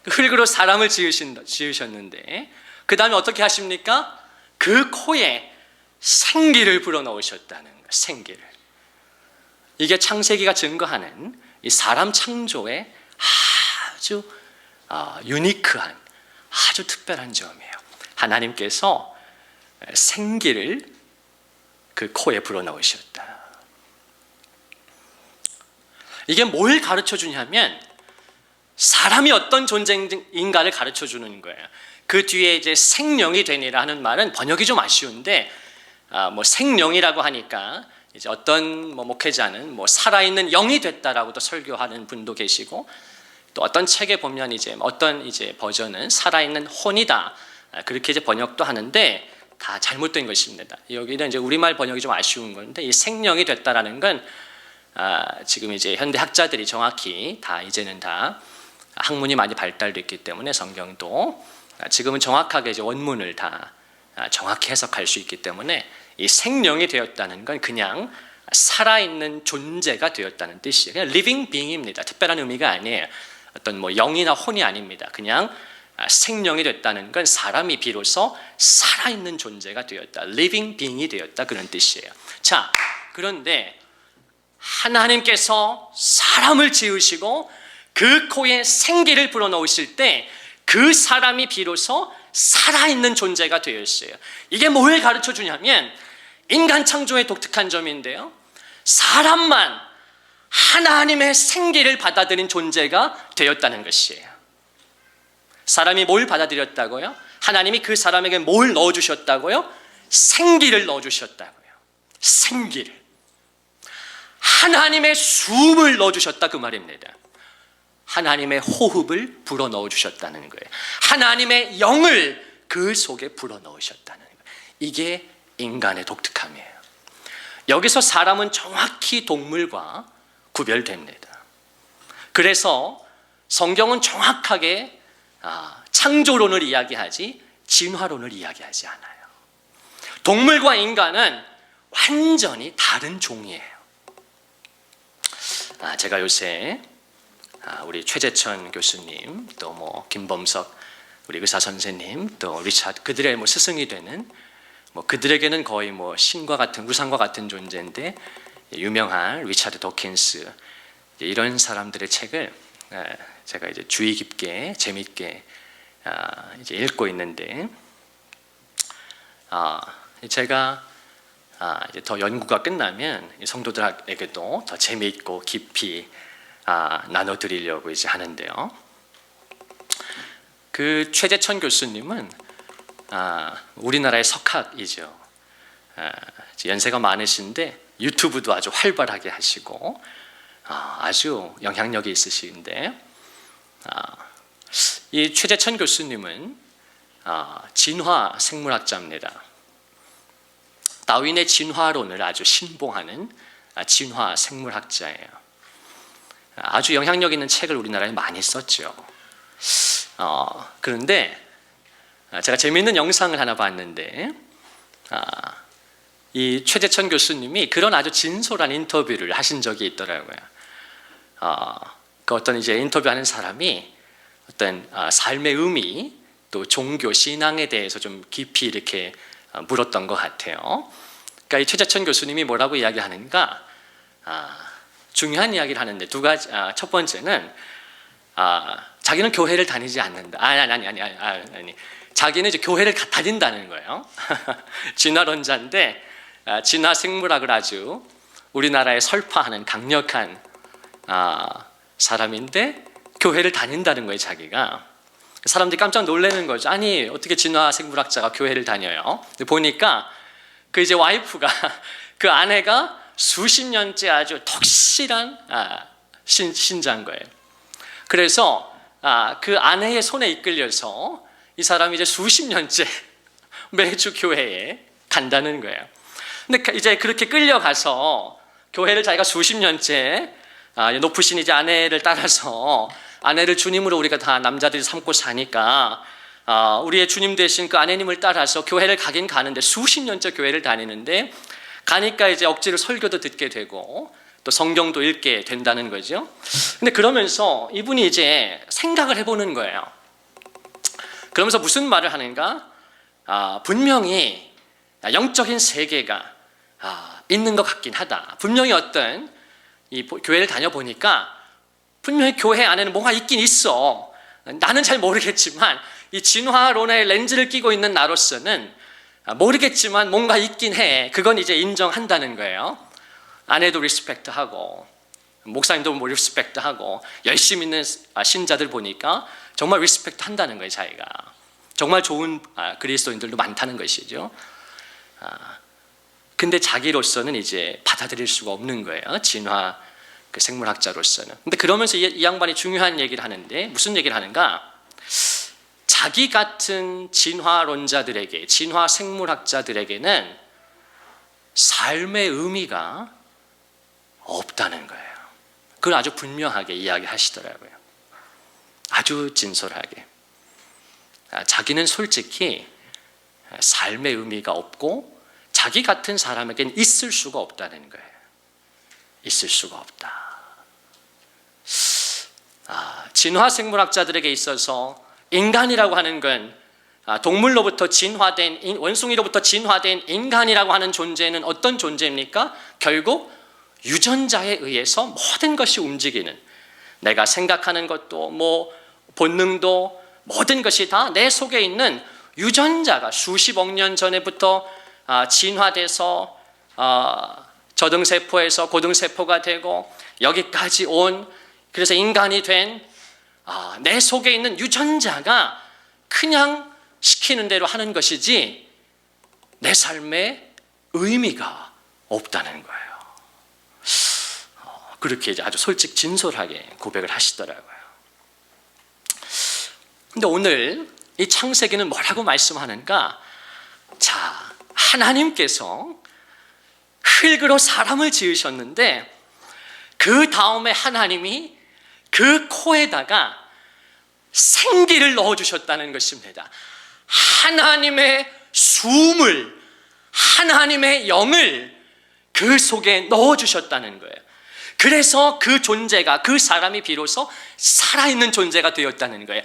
흙으로 사람을 지으셨는데 그 다음에 어떻게 하십니까? 그 코에 생기를 불어넣으셨다는 거예요. 생기를. 이게 창세기가 증거하는 이 사람 창조의 아주 유니크한, 아주 특별한 점이에요. 하나님께서 생기를 그 코에 불어넣으셨다. 이게 뭘 가르쳐 주냐면 사람이 어떤 존재인가를 가르쳐 주는 거예요. 그 뒤에 이제 생령이 되니라 하는 말은 번역이 좀 아쉬운데 생령이라고 하니까 이제 어떤 목회자는 살아있는 영이 됐다라고도 설교하는 분도 계시고, 또 어떤 책에 보면 어떤 버전은 살아있는 혼이다 그렇게 번역도 하는데 다 잘못된 것입니다. 여기는 이제 우리말 번역이 좀 아쉬운 건데, 이 생령이 됐다라는 건 지금 이제 현대 학자들이 정확히 다 이제는 다 학문이 많이 발달됐기 때문에 성경도 지금은 정확하게 이제 원문을 다 정확히 해석할 수 있기 때문에 이 생령이 되었다는 건 그냥 살아있는 존재가 되었다는 뜻이에요. 그냥 living being입니다. 특별한 의미가 아니에요. 어떤 영이나 혼이 아닙니다. 그냥 생령이 됐다는 건 사람이 비로소 살아있는 존재가 되었다. living being이 되었다. 그런 뜻이에요. 자, 그런데 하나님께서 사람을 지으시고 그 코에 생기를 불어넣으실 때 그 사람이 비로소 살아있는 존재가 되었어요. 이게 뭘 가르쳐 주냐면 인간 창조의 독특한 점인데요, 사람만 하나님의 생기를 받아들인 존재가 되었다는 것이에요. 사람이 뭘 받아들였다고요? 하나님이 그 사람에게 뭘 넣어주셨다고요? 생기를 넣어주셨다고요. 생기를. 하나님의 숨을 넣어주셨다 그 말입니다. 하나님의 호흡을 불어넣어 주셨다는 거예요. 하나님의 영을 그 속에 불어넣으셨다는 거예요. 이게 인간의 독특함이에요. 여기서 사람은 정확히 동물과 구별됩니다. 그래서 성경은 정확하게 창조론을 이야기하지 진화론을 이야기하지 않아요. 동물과 인간은 완전히 다른 종이에요. 제가 요새 우리 최재천 교수님, 또 김범석 우리 의사 선생님, 또 리차드, 그들의 스승이 되는 그들에게는 거의 신과 같은, 우상과 같은 존재인데 유명한 리차드 도킨스, 이런 사람들의 책을 제가 이제 주의 깊게 재미있게 이제 읽고 있는데, 제가 이제 더 연구가 끝나면 성도들에게도 더 재미있고 깊이 나눠드리려고 이제 하는데요. 그 최재천 교수님은 우리나라의 석학이죠. 연세가 많으신데 유튜브도 아주 활발하게 하시고 아주 영향력이 있으신데, 이 최재천 교수님은 진화 생물학자입니다. 다윈의 진화론을 아주 신봉하는 진화 생물학자예요. 아주 영향력 있는 책을 우리나라에 많이 썼죠. 그런데 제가 재미있는 영상을 하나 봤는데, 이 최재천 교수님이 그런 아주 진솔한 인터뷰를 하신 적이 있더라고요. 그 어떤 이제 인터뷰하는 사람이 어떤 삶의 의미, 또 종교, 신앙에 대해서 좀 깊이 이렇게 물었던 것 같아요. 그러니까 이 최재천 교수님이 뭐라고 이야기하는가? 중요한 이야기를 하는데 두 가지. 첫 번째는 자기는 교회를 다니지 않는다. 아니. 자기는 이제 교회를 다닌다는 거예요. 진화론자인데 진화 생물학을 아주 우리나라에 설파하는 강력한 사람인데 교회를 다닌다는 거예요, 자기가. 사람들이 깜짝 놀라는 거죠. 아니, 어떻게 진화 생물학자가 교회를 다녀요? 근데 보니까 그 이제 와이프가 그 아내가 수십 년째 아주 덕실한 신자인 거예요. 그래서 그 아내의 손에 이끌려서 이 사람이 이제 수십 년째 매주 교회에 간다는 거예요. 근데 이제 그렇게 끌려가서 교회를 자기가 수십 년째 높으신 이제 아내를 따라서, 아내를 주님으로 우리가 다 남자들이 삼고 사니까 우리의 주님 되신 그 아내님을 따라서 교회를 가긴 가는데, 수십 년째 교회를 다니는데 가니까 이제 억지로 설교도 듣게 되고 또 성경도 읽게 된다는 거죠. 근데 그러면서 이분이 이제 생각을 해보는 거예요. 그러면서 무슨 말을 하는가? 분명히 영적인 세계가 있는 것 같긴 하다. 분명히 어떤 이 교회를 다녀보니까 분명히 교회 안에는 뭔가 있긴 있어. 나는 잘 모르겠지만 이 진화론의 렌즈를 끼고 있는 나로서는 모르겠지만 뭔가 있긴 해. 그건 이제 인정한다는 거예요. 아내도 리스펙트하고 목사님도 뭐 리스펙트하고 열심히 있는 신자들 보니까 정말 리스펙트 한다는 거예요. 자기가 정말 좋은 그리스도인들도 많다는 것이죠. 근데 자기로서는 이제 받아들일 수가 없는 거예요. 진화 그 생물학자로서는. 근데 그러면서 이 양반이 중요한 얘기를 하는데, 무슨 얘기를 하는가? 자기 같은 진화론자들에게, 진화 생물학자들에게는 삶의 의미가 없다는 거예요. 그걸 아주 분명하게 이야기하시더라고요. 아주 진솔하게. 자기는 솔직히 삶의 의미가 없고 자기 같은 사람에겐 있을 수가 없다는 거예요. 있을 수가 없다. 진화 생물학자들에게 있어서 인간이라고 하는 건 동물로부터 진화된, 원숭이로부터 진화된 인간이라고 하는 존재는 어떤 존재입니까? 결국 유전자에 의해서 모든 것이 움직이는, 내가 생각하는 것도 뭐 본능도 모든 것이 다 내 속에 있는 유전자가 수십억 년 전에부터 진화돼서 저등세포에서 고등세포가 되고 여기까지 온, 그래서 인간이 된 내 속에 있는 유전자가 그냥 시키는 대로 하는 것이지 내 삶에 의미가 없다는 거예요. 그렇게 이제 아주 솔직 진솔하게 고백을 하시더라고요. 근데 오늘 이 창세기는 뭐라고 말씀하는가? 자, 하나님께서 흙으로 사람을 지으셨는데 그 다음에 하나님이 그 코에다가 생기를 넣어주셨다는 것입니다. 하나님의 숨을, 하나님의 영을 그 속에 넣어주셨다는 거예요. 그래서 그 존재가, 그 사람이 비로소 살아있는 존재가 되었다는 거예요.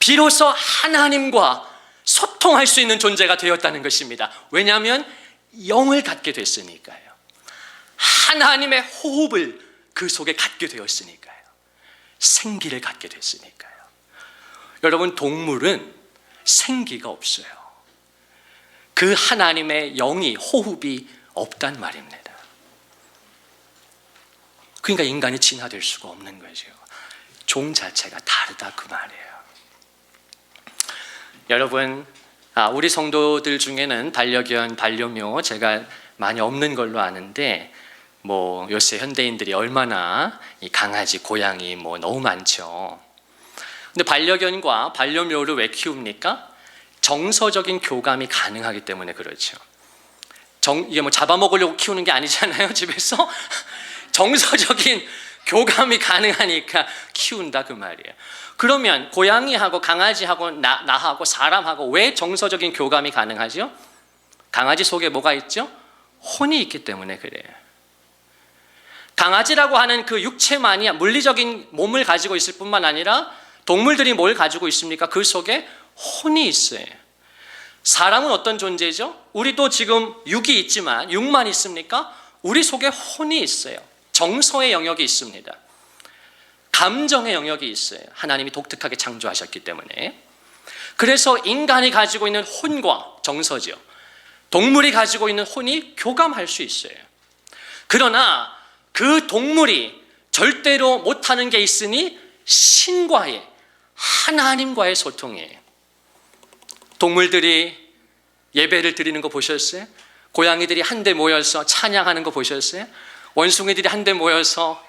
비로소 하나님과 소통할 수 있는 존재가 되었다는 것입니다. 왜냐하면 영을 갖게 됐으니까요. 하나님의 호흡을 그 속에 갖게 되었으니까요. 생기를 갖게 됐으니까요. 여러분, 동물은 생기가 없어요. 그 하나님의 영이, 호흡이 없단 말입니다. 그러니까 인간이 진화될 수가 없는 거죠. 종 자체가 다르다 그 말이에요. 여러분, 우리 성도들 중에는 반려견, 반려묘 제가 많이 없는 걸로 아는데 뭐 요새 현대인들이 얼마나 이 강아지, 고양이 뭐 너무 많죠. 근데 반려견과 반려묘를 왜 키웁니까? 정서적인 교감이 가능하기 때문에 그렇죠. 이게 뭐 잡아먹으려고 키우는 게 아니잖아요, 집에서. 정서적인 교감이 가능하니까 키운다 그 말이에요. 그러면 고양이하고 강아지하고 나하고 사람하고 왜 정서적인 교감이 가능하죠? 강아지 속에 뭐가 있죠? 혼이 있기 때문에 그래요. 강아지라고 하는 그 육체만이 물리적인 몸을 가지고 있을 뿐만 아니라 동물들이 뭘 가지고 있습니까? 그 속에 혼이 있어요. 사람은 어떤 존재죠? 우리도 지금 육이 있지만 육만 있습니까? 우리 속에 혼이 있어요. 정서의 영역이 있습니다. 감정의 영역이 있어요. 하나님이 독특하게 창조하셨기 때문에. 그래서 인간이 가지고 있는 혼과 정서죠. 동물이 가지고 있는 혼이 교감할 수 있어요. 그러나 그 동물이 절대로 못하는 게 있으니 신과의, 하나님과의 소통이에요. 동물들이 예배를 드리는 거 보셨어요? 고양이들이 한데 모여서 찬양하는 거 보셨어요? 원숭이들이 한데 모여서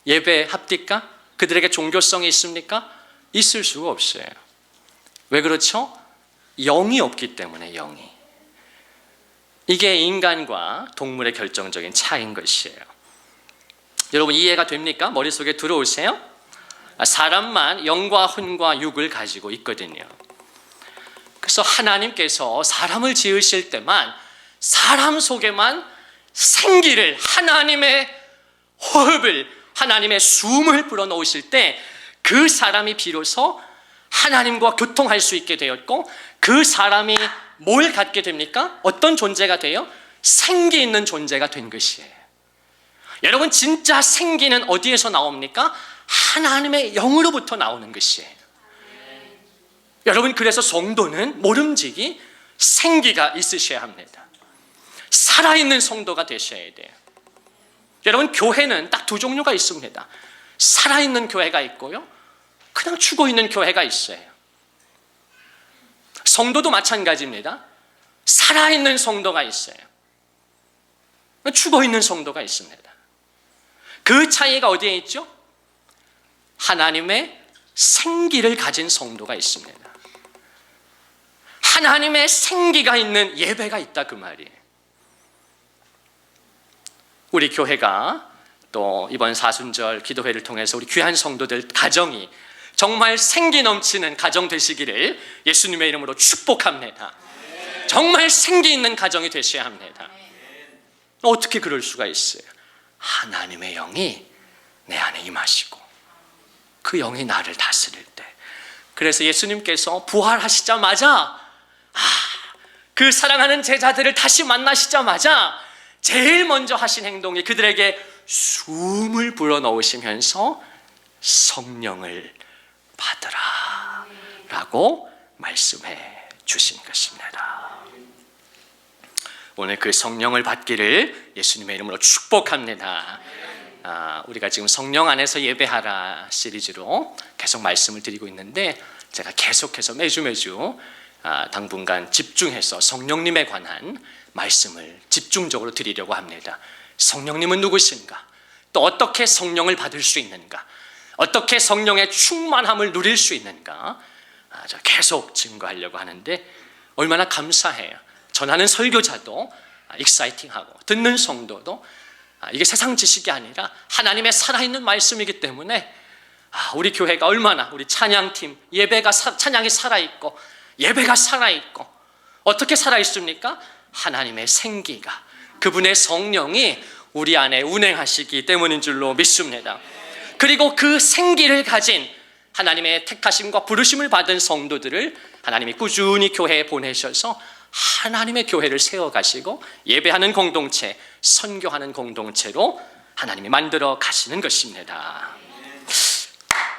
예배 합니까? 그들에게 종교성이 있습니까? 있을 수가 없어요. 왜 그렇죠? 영이 없기 때문에. 영이. 이게 인간과 동물의 결정적인 차이인 것이에요. 여러분 이해가 됩니까? 머릿속에 들어오세요? 사람만 영과 혼과 육을 가지고 있거든요. 그래서 하나님께서 사람을 지으실 때만 사람 속에만 생기를, 하나님의 호흡을, 하나님의 숨을 불어넣으실 때 그 사람이 비로소 하나님과 교통할 수 있게 되었고, 그 사람이 뭘 갖게 됩니까? 어떤 존재가 돼요? 생기 있는 존재가 된 것이에요. 여러분 진짜 생기는 어디에서 나옵니까? 하나님의 영으로부터 나오는 것이에요. 여러분 그래서 성도는 모름지기 생기가 있으셔야 합니다. 살아있는 성도가 되셔야 돼요. 여러분 교회는 딱 두 종류가 있습니다. 살아있는 교회가 있고요, 그냥 죽어있는 교회가 있어요. 성도도 마찬가지입니다. 살아있는 성도가 있어요, 죽어있는 성도가 있습니다. 그 차이가 어디에 있죠? 하나님의 생기를 가진 성도가 있습니다. 하나님의 생기가 있는 예배가 있다 그 말이에요. 우리 교회가 또 이번 사순절 기도회를 통해서 우리 귀한 성도들 가정이 정말 생기 넘치는 가정 되시기를 예수님의 이름으로 축복합니다. 정말 생기 있는 가정이 되셔야 합니다. 어떻게 그럴 수가 있어요? 하나님의 영이 내 안에 임하시고 그 영이 나를 다스릴 때. 그래서 예수님께서 부활하시자마자 그 사랑하는 제자들을 다시 만나시자마자 제일 먼저 하신 행동이 그들에게 숨을 불어넣으시면서 성령을 받으라 라고 말씀해 주신 것입니다. 오늘 그 성령을 받기를 예수님의 이름으로 축복합니다. 우리가 지금 성령 안에서 예배하라 시리즈로 계속 말씀을 드리고 있는데, 제가 계속해서 매주 당분간 집중해서 성령님에 관한 말씀을 집중적으로 드리려고 합니다. 성령님은 누구신가? 또 어떻게 성령을 받을 수 있는가? 어떻게 성령의 충만함을 누릴 수 있는가? 계속 증거하려고 하는데 얼마나 감사해요. 전하는 설교자도 익사이팅하고 듣는 성도도 이게 세상 지식이 아니라 하나님의 살아있는 말씀이기 때문에 우리 교회가 얼마나, 우리 찬양팀 예배가 찬양이 살아있고 예배가 살아있고, 어떻게 살아있습니까? 하나님의 생기가, 그분의 성령이 우리 안에 운행하시기 때문인 줄로 믿습니다. 그리고 그 생기를 가진 하나님의 택하심과 부르심을 받은 성도들을 하나님이 꾸준히 교회에 보내셔서 하나님의 교회를 세워가시고 예배하는 공동체, 선교하는 공동체로 하나님이 만들어 가시는 것입니다.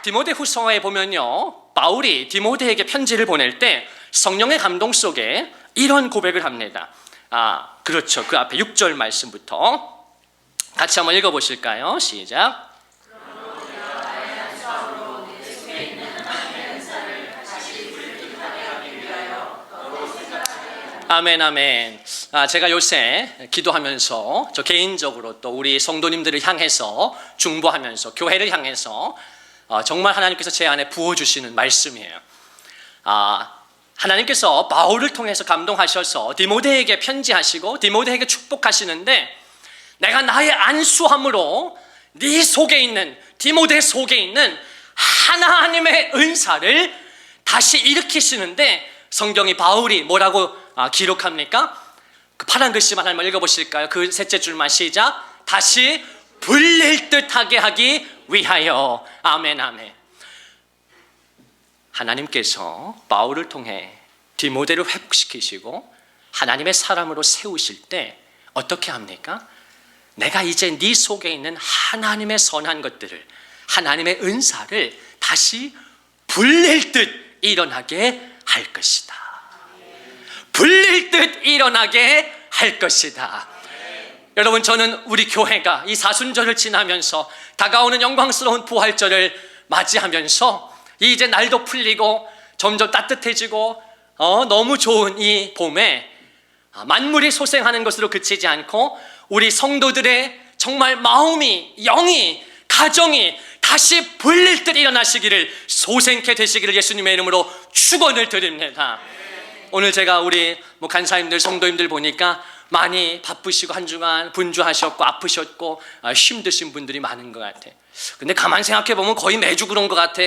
디모데후서에 보면요, 바울이 디모데에게 편지를 보낼 때 성령의 감동 속에 이런 고백을 합니다. 그렇죠. 그 앞에 6절 말씀부터 같이 한번 읽어보실까요? 시작. 아멘, 아멘. 제가 요새 기도하면서 저 개인적으로 또 우리 성도님들을 향해서 중보하면서 교회를 향해서 정말 하나님께서 제 안에 부어주시는 말씀이에요. 하나님께서 바울을 통해서 감동하셔서 디모데에게 편지하시고 디모데에게 축복하시는데, 내가 나의 안수함으로 네 속에 있는, 디모데 속에 있는 하나님의 은사를 다시 일으키시는데, 성경이 바울이 뭐라고 기록합니까? 그 파란 글씨만 한번 읽어보실까요? 그 셋째 줄만 시작. 다시 불릴 듯하게 하기 위하여. 아멘, 아멘. 하나님께서 바울을 통해 디모데를 회복시키시고 하나님의 사람으로 세우실 때 어떻게 합니까? 내가 이제 네 속에 있는 하나님의 선한 것들을, 하나님의 은사를 다시 불릴 듯 일어나게 할 것이다. 불릴 듯 일어나게 할 것이다. 여러분, 저는 우리 교회가 이 사순절을 지나면서 다가오는 영광스러운 부활절을 맞이하면서 이제 날도 풀리고 점점 따뜻해지고 너무 좋은 이 봄에 만물이 소생하는 것으로 그치지 않고 우리 성도들의 정말 마음이, 영이, 가정이 다시 불릴 듯 일어나시기를, 소생케 되시기를 예수님의 이름으로 축원을 드립니다. 오늘 제가 우리 간사님들, 성도님들 보니까 많이 바쁘시고 한 주간 분주하셨고 아프셨고 힘드신 분들이 많은 것 같아. 근데 가만 생각해 보면 거의 매주 그런 것 같아.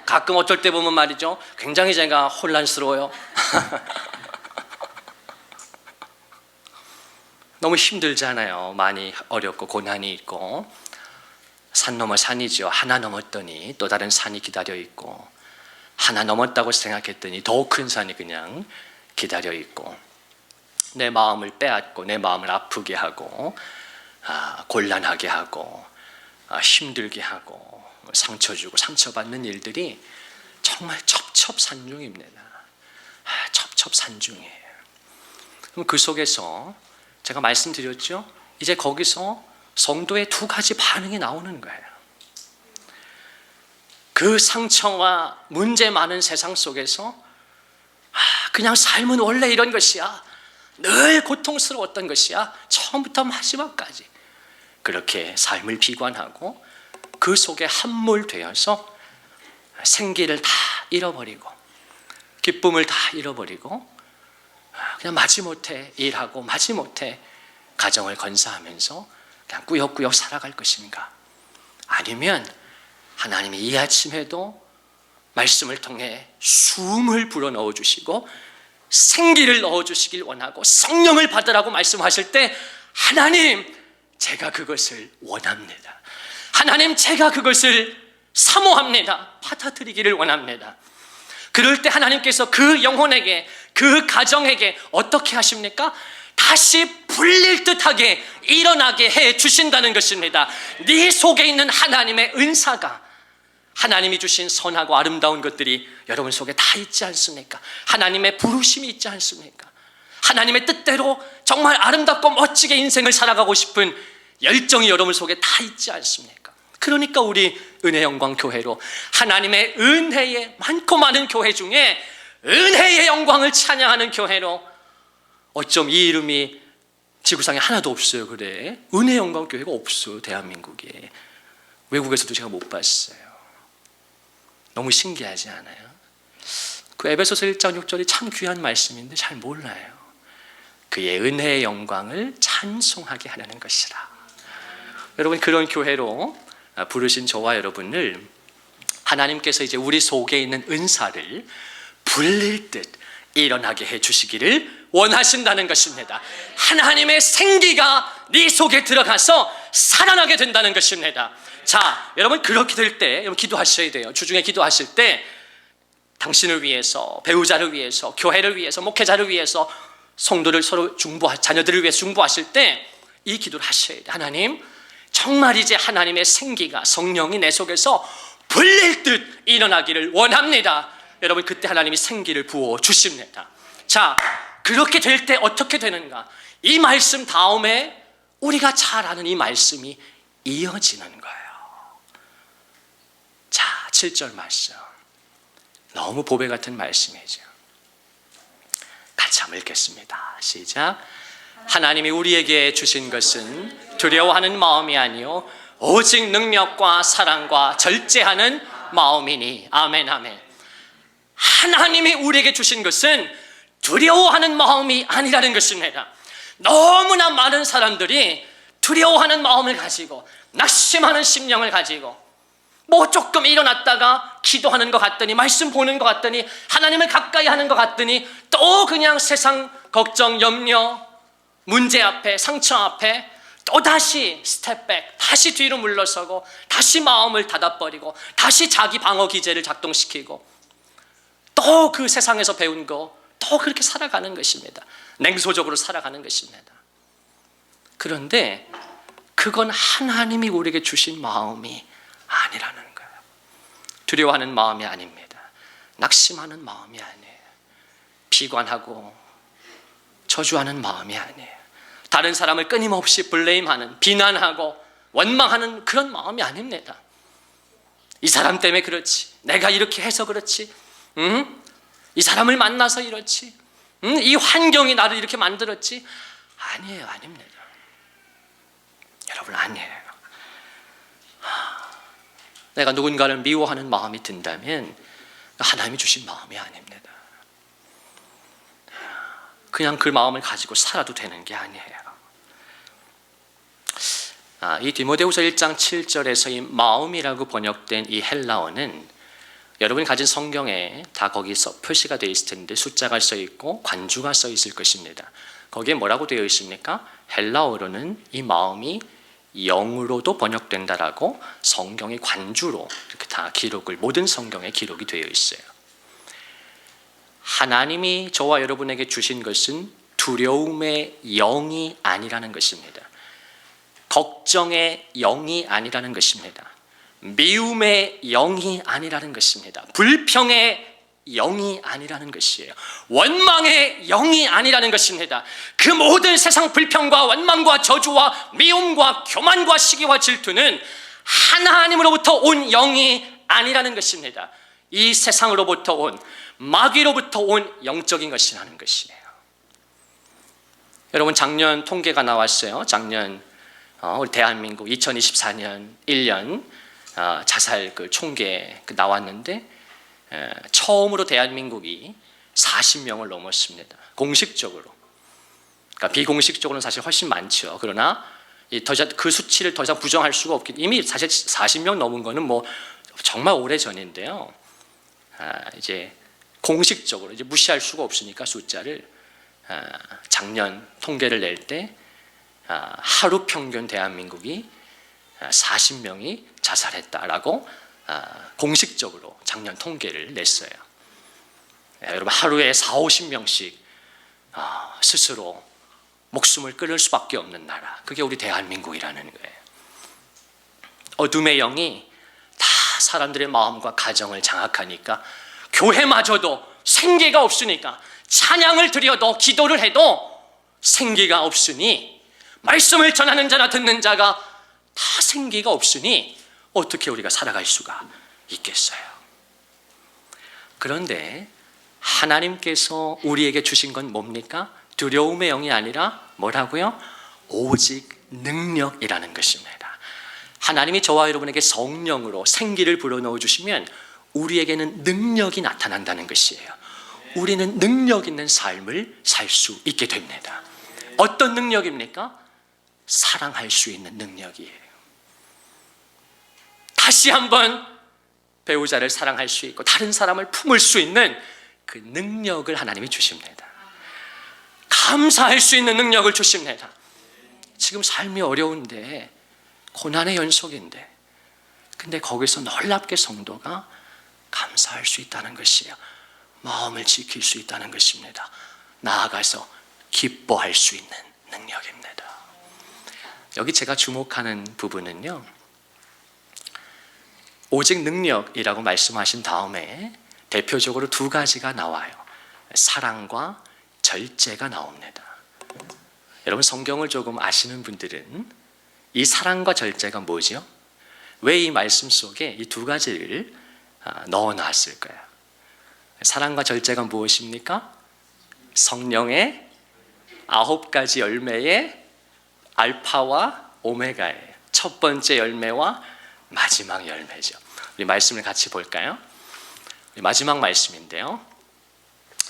가끔 어떨 때 보면 말이죠, 굉장히 제가 혼란스러워요. 너무 힘들잖아요. 많이 어렵고 고난이 있고, 산 넘어 산이죠. 하나 넘었더니 또 다른 산이 기다려 있고, 하나 넘었다고 생각했더니 더 큰 산이 그냥 기다려 있고, 내 마음을 빼앗고 내 마음을 아프게 하고 곤란하게 하고 힘들게 하고 상처 주고 상처받는 일들이 정말 첩첩산중입니다. 첩첩산중이에요. 그럼 그 속에서 제가 말씀드렸죠, 이제 거기서 성도의 두 가지 반응이 나오는 거예요. 그 상처와 문제 많은 세상 속에서 그냥 삶은 원래 이런 것이야, 늘 고통스러웠던 것이야, 처음부터 마지막까지 그렇게 삶을 비관하고 그 속에 함몰되어서 생기를 다 잃어버리고 기쁨을 다 잃어버리고 그냥 마지못해 일하고 마지못해 가정을 건사하면서 그냥 꾸역꾸역 살아갈 것인가? 아니면 하나님이 이 아침에도 말씀을 통해 숨을 불어넣어 주시고 생기를 넣어주시길 원하고 성령을 받으라고 말씀하실 때, 하나님, 제가 그것을 원합니다. 하나님, 제가 그것을 사모합니다. 받아들이기를 원합니다. 그럴 때 하나님께서 그 영혼에게, 그 가정에게 어떻게 하십니까? 다시 불릴 듯하게 일어나게 해 주신다는 것입니다. 네 속에 있는 하나님의 은사가, 하나님이 주신 선하고 아름다운 것들이 여러분 속에 다 있지 않습니까? 하나님의 부르심이 있지 않습니까? 하나님의 뜻대로 정말 아름답고 멋지게 인생을 살아가고 싶은 열정이 여러분 속에 다 있지 않습니까? 그러니까 우리 은혜영광교회로 하나님의 은혜의 많고 많은 교회 중에 은혜의 영광을 찬양하는 교회로, 어쩜 이 이름이 지구상에 하나도 없어요. 그래, 은혜영광교회가 없어. 대한민국에, 외국에서도 제가 못 봤어요. 너무 신기하지 않아요? 그 에베소서 1장 6절이 참 귀한 말씀인데 잘 몰라요. 그의 은혜의 영광을 찬송하게 하려는 것이라. 여러분, 그런 교회로 부르신 저와 여러분을 하나님께서 이제 우리 속에 있는 은사를 불릴 듯 일어나게 해 주시기를 원하신다는 것입니다. 하나님의 생기가 네 속에 들어가서 살아나게 된다는 것입니다. 자, 여러분, 그렇게 될 때 여러분 기도하셔야 돼요. 주중에 기도하실 때 당신을 위해서, 배우자를 위해서, 교회를 위해서, 목회자를 위해서, 성도를 서로 자녀들을 위해서 중보하실 때 이 기도를 하셔야 돼요. 하나님, 정말 이제 하나님의 생기가, 성령이 내 속에서 불릴 듯 일어나기를 원합니다. 여러분, 그때 하나님이 생기를 부어 주십니다. 자, 그렇게 될 때 어떻게 되는가? 이 말씀 다음에 우리가 잘 아는 이 말씀이 이어지는 거예요. 자, 7절 말씀, 너무 보배 같은 말씀이죠. 같이 한번 읽겠습니다. 시작. 하나님이 우리에게 주신 것은 두려워하는 마음이 아니요 오직 능력과 사랑과 절제하는 마음이니. 아멘, 아멘. 하나님이 우리에게 주신 것은 두려워하는 마음이 아니라는 것입니다. 너무나 많은 사람들이 두려워하는 마음을 가지고 낙심하는 심령을 가지고 뭐 조금 일어났다가 기도하는 것 같더니 말씀 보는 것 같더니 하나님을 가까이 하는 것 같더니 또 그냥 세상 걱정, 염려, 문제 앞에, 상처 앞에 또다시 스텝백, 다시 뒤로 물러서고 다시 마음을 닫아버리고 다시 자기 방어 기제를 작동시키고 또 그 세상에서 배운 거 또 그렇게 살아가는 것입니다. 냉소적으로 살아가는 것입니다. 그런데 그건 하나님이 우리에게 주신 마음이 아니라는 거예요. 두려워하는 마음이 아닙니다. 낙심하는 마음이 아니에요. 비관하고 저주하는 마음이 아니에요. 다른 사람을 끊임없이 블레임하는, 비난하고 원망하는 그런 마음이 아닙니다. 이 사람 때문에 그렇지, 내가 이렇게 해서 그렇지, 이 사람을 만나서 이렇지, 이 환경이 나를 이렇게 만들었지. 아니에요, 아닙니다. 여러분, 아니에요. 내가 누군가를 미워하는 마음이 든다면 하나님이 주신 마음이 아닙니다. 그냥 그 마음을 가지고 살아도 되는 게 아니에요. 이 디모데후서 1장 7절에서 이 마음이라고 번역된 이 헬라어는 여러분이 가진 성경에 다 거기서 표시가 되어 있을 텐데 숫자가 써 있고 관주가 써 있을 것입니다. 거기에 뭐라고 되어 있습니까? 헬라어로는 이 마음이 영으로도 번역된다라고 성경의 관주로 이렇게 다 기록을, 모든 성경에 기록이 되어 있어요. 하나님이 저와 여러분에게 주신 것은 두려움의 영이 아니라는 것입니다. 걱정의 영이 아니라는 것입니다. 미움의 영이 아니라는 것입니다. 불평의 영이 아니라는 것이에요. 원망의 영이 아니라는 것입니다. 그 모든 세상 불평과 원망과 저주와 미움과 교만과 시기와 질투는 하나님으로부터 온 영이 아니라는 것입니다. 이 세상으로부터 온, 마귀로부터 온 영적인 것이라는 것이에요. 여러분, 작년 통계가 나왔어요. 작년 우리 대한민국 2024년 1년 자살 그 총계 나왔는데 처음으로 대한민국이 40명을 넘었습니다. 공식적으로. 그러니까 비공식적으로는 사실 훨씬 많죠. 그러나 더 이상 그 수치를 더 이상 부정할 수가 없기, 이미 사실 40명 넘은 거는 뭐 정말 오래 전인데요. 이제 공식적으로 이제 무시할 수가 없으니까 숫자를 작년 통계를 낼 때 하루 평균 대한민국이 40명이 자살했다라고 공식적으로 작년 통계를 냈어요. 여러분, 하루에 40-50명씩 스스로 목숨을 끊을 수밖에 없는 나라, 그게 우리 대한민국이라는 거예요. 어둠의 영이 다 사람들의 마음과 가정을 장악하니까 교회마저도 생기가 없으니까 찬양을 드려도 기도를 해도 생기가 없으니, 말씀을 전하는 자나 듣는 자가 다 생기가 없으니 어떻게 우리가 살아갈 수가 있겠어요? 그런데 하나님께서 우리에게 주신 건 뭡니까? 두려움의 영이 아니라 뭐라고요? 오직 능력이라는 것입니다. 하나님이 저와 여러분에게 성령으로 생기를 불어넣어 주시면 우리에게는 능력이 나타난다는 것이에요. 우리는 능력 있는 삶을 살 수 있게 됩니다. 어떤 능력입니까? 사랑할 수 있는 능력이에요. 다시 한번 배우자를 사랑할 수 있고 다른 사람을 품을 수 있는 그 능력을 하나님이 주십니다. 감사할 수 있는 능력을 주십니다. 지금 삶이 어려운데, 고난의 연속인데, 근데 거기서 놀랍게 성도가 감사할 수 있다는 것이에요. 마음을 지킬 수 있다는 것입니다. 나아가서 기뻐할 수 있는 능력입니다. 여기 제가 주목하는 부분은요, 오직 능력이라고 말씀하신 다음에 대표적으로 두 가지가 나와요. 사랑과 절제가 나옵니다. 여러분, 성경을 조금 아시는 분들은 이 사랑과 절제가 뭐죠? 왜 이 말씀 속에 이 두 가지를 넣어놨을까요? 사랑과 절제가 무엇입니까? 성령의 9가지 열매의 알파와 오메가예요. 첫 번째 열매와 마지막 열매죠. 우리 말씀을 같이 볼까요? 우리 마지막 말씀인데요.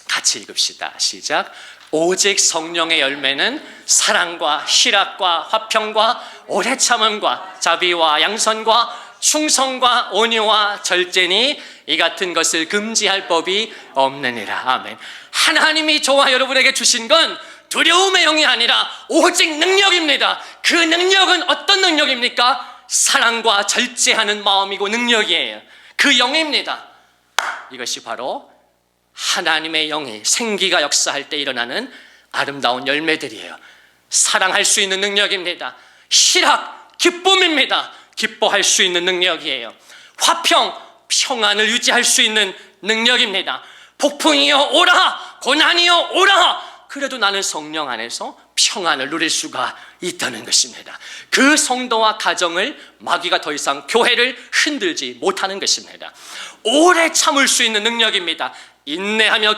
같이 읽읍시다. 시작. 오직 성령의 열매는 사랑과 희락과 화평과 오래 참음과 자비와 양선과 충성과 온유와 절제니 이 같은 것을 금지할 법이 없느니라. 아멘. 하나님이 저와 여러분에게 주신 건 두려움의 영이 아니라 오직 능력입니다. 그 능력은 어떤 능력입니까? 사랑과 절제하는 마음이고 능력이에요. 그 영입니다. 이것이 바로 하나님의 영이 생기가 역사할 때 일어나는 아름다운 열매들이에요. 사랑할 수 있는 능력입니다. 희락, 기쁨입니다. 기뻐할 수 있는 능력이에요. 화평, 평안을 유지할 수 있는 능력입니다. 폭풍이여 오라, 고난이여 오라. 그래도 나는 성령 안에서 평안을 누릴 수가 있다는 것입니다. 그 성도와 가정을 마귀가 더 이상 교회를 흔들지 못하는 것입니다. 오래 참을 수 있는 능력입니다. 인내하며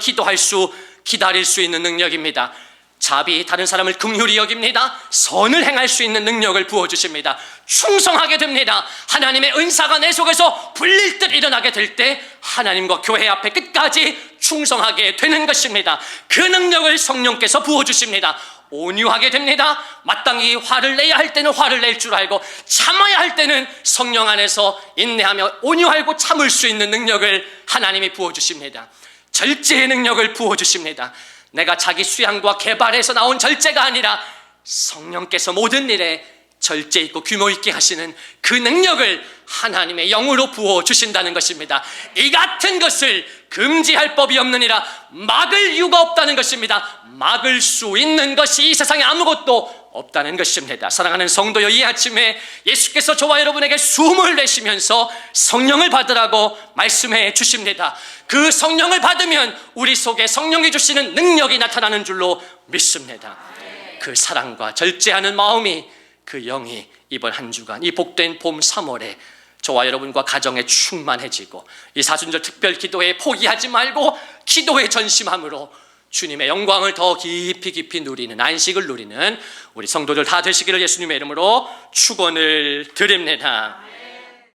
기다릴 수 있는 능력입니다. 자비, 다른 사람을 긍휼히 여깁니다. 선을 행할 수 있는 능력을 부어주십니다. 충성하게 됩니다. 하나님의 은사가 내 속에서 불릴 듯 일어나게 될 때 하나님과 교회 앞에 끝까지 충성하게 되는 것입니다. 그 능력을 성령께서 부어주십니다. 온유하게 됩니다. 마땅히 화를 내야 할 때는 화를 낼 줄 알고 참아야 할 때는 성령 안에서 인내하며 온유하고 참을 수 있는 능력을 하나님이 부어주십니다. 절제의 능력을 부어주십니다. 내가 자기 수양과 개발에서 나온 절제가 아니라 성령께서 모든 일에 절제 있고 규모 있게 하시는 그 능력을 하나님의 영으로 부어주신다는 것입니다. 이 같은 것을 금지할 법이 없느니라. 막을 이유가 없다는 것입니다. 막을 수 있는 것이 이 세상에 아무것도 없다는 것입니다. 사랑하는 성도여, 이 아침에 예수께서 저와 여러분에게 숨을 내쉬면서 성령을 받으라고 말씀해 주십니다. 그 성령을 받으면 우리 속에 성령이 주시는 능력이 나타나는 줄로 믿습니다. 그 사랑과 절제하는 마음이, 그 영이 이번 한 주간 이 복된 봄 3월에 저와 여러분과 가정에 충만해지고 이 사순절 특별 기도에 포기하지 말고 기도에 전심함으로 주님의 영광을 더 깊이 누리는, 안식을 누리는 우리 성도들 다 되시기를 예수님의 이름으로 축원을 드립니다.